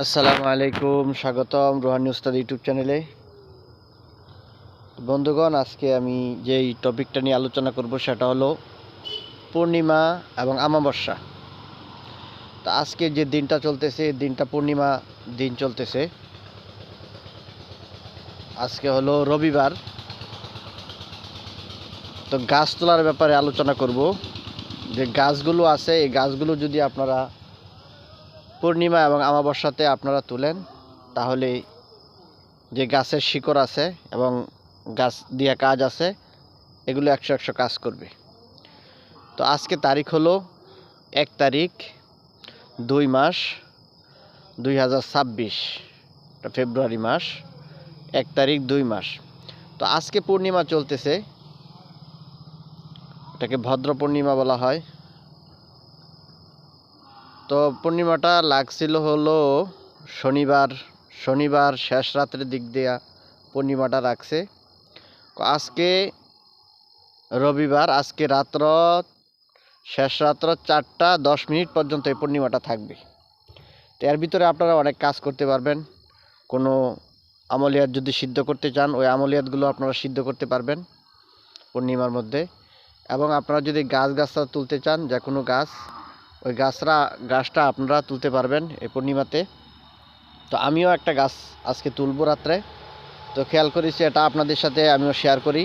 আসসালামু আলাইকুম, স্বাগতম রুহানি উস্তাদ ইউটিউব চ্যানেলে। বন্ধুগণ, আজকে আমি যেই টপিকটা নিয়ে আলোচনা করব সেটা হলো পূর্ণিমা এবং অমাবস্যা। তো আজকে যে দিনটা চলতেছে, এই দিনটা পূর্ণিমা দিন চলতেছে। আজকে হলো রবিবার। তো গাছ তোলার ব্যাপারে আলোচনা করব। যে গাছগুলো আছে, এই গাছগুলো যদি আপনারা পূর্ণিমা এবং অমাবস্যাতে আপনারা তুলেন, তাহলে যে গাছের শিকড় আছে এবং গাছ দিয়ে কাজ আছে, এগুলো 100 কাজ করবে। তো আজকে তারিখ হলো 1 তারিখ 2 মাস 2026, ফেব্রুয়ারি মাস, 1 তারিখ 2 মাস। তো আজকে পূর্ণিমা চলতেছে, এটাকে ভদ্র পূর্ণিমা বলা হয়। তো পূর্ণিমাটা লাগছিল হলো শনিবার শেষ রাত্রের দিক দিয়া পূর্ণিমাটা রাখছে। আজকে রবিবার, আজকে শেষ রাত্র 4:10 পর্যন্ত এই পূর্ণিমাটা থাকবে। তো এর ভিতরে আপনারা অনেক কাজ করতে পারবেন। কোনো আমলিয়াত যদি সিদ্ধ করতে চান, ওই আমলিয়াতগুলো আপনারা সিদ্ধ করতে পারবেন পূর্ণিমার মধ্যে। এবং আপনারা যদি গাছটা তুলতে চান, যে কোনো গাছ, ওই গাছটা আপনারা তুলতে পারবেন এই পূর্ণিমাতে। তো আমিও একটা গাছ আজকে তুলব রাত্রে। তো খেয়াল করেছি, এটা আপনাদের সাথে আমিও শেয়ার করি।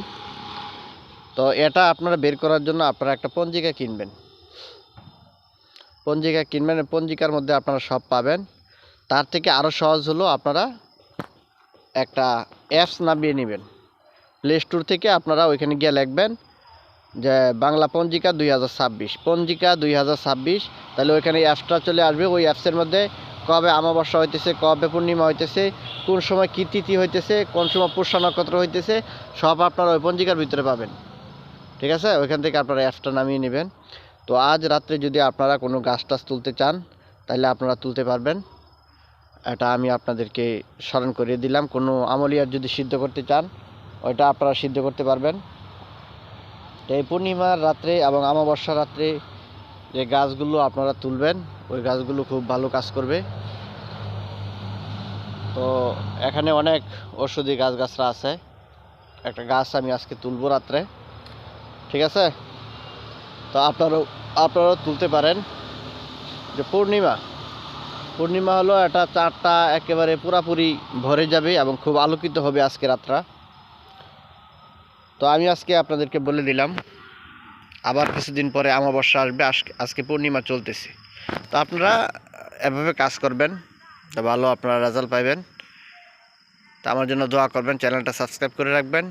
তো এটা আপনারা বের করার জন্য আপনারা একটা পঞ্জিকা কিনবেন। পঞ্জিকার মধ্যে আপনারা সব পাবেন। তার থেকে আরও সহজ হলো, আপনারা একটা অ্যাপস নামিয়ে নেবেন প্লে স্টোর থেকে। আপনারা ওইখানে গিয়ে লিখবেন যে বাংলা পঞ্জিকা 2026, তাহলে ওইখানে অ্যাপসটা চলে আসবে। ওই অ্যাপসের মধ্যে কবে অমাবস্যা হইতেছে, কবে পূর্ণিমা হইতেছে, কোন সময় কী তিথি হইতেছে, কোন সময় পুষ্যা নক্ষত্র হইতেছে, সব আপনারা ওই পঞ্জিকার ভিতরে পাবেন। ঠিক আছে, ওইখান থেকে আপনারা অ্যাপসটা নামিয়ে নেবেন। তো আজ রাত্রে যদি আপনারা কোনো গাছ তুলতে চান, তাহলে আপনারা তুলতে পারবেন। এটা আমি আপনাদেরকে স্মরণ করিয়ে দিলাম। কোনো আমলিয়াত যদি সিদ্ধ করতে চান, ওইটা আপনারা সিদ্ধ করতে পারবেন। এই পূর্ণিমার রাত্রে এবং অমাবস্যার রাত্রে যে গাছগুলো আপনারা তুলবেন, ওই গাছগুলো খুব ভালো কাজ করবে। তো এখানে অনেক ঔষধি গাছরা আছে। একটা গাছ আমি আজকে তুলব রাত্রে। ঠিক আছে, তো আপনারাও তুলতে পারেন। যে পূর্ণিমা হলো, এটা চাঁদটা একেবারে পুরাপুরি ভরে যাবে এবং খুব আলোকিত হবে আজকে রাতটা। তো আমি আজকে আপনাদেরকে বলে দিলাম, আবার কিছুদিন পরে অমাবস্যা আসবে। আজকে পূর্ণিমা চলতেছে। তো আপনারা এভাবে কাজ করবেন, তো ভালো আপনারা রেজাল্ট পাইবেন। তো আমার জন্য দোয়া করবেন, চ্যানেলটা সাবস্ক্রাইব করে রাখবেন,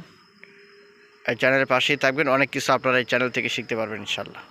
এই চ্যানেলের পাশেই থাকবেন। অনেক কিছু আপনারা এই চ্যানেল থেকে শিখতে পারবেন ইনশাল্লাহ।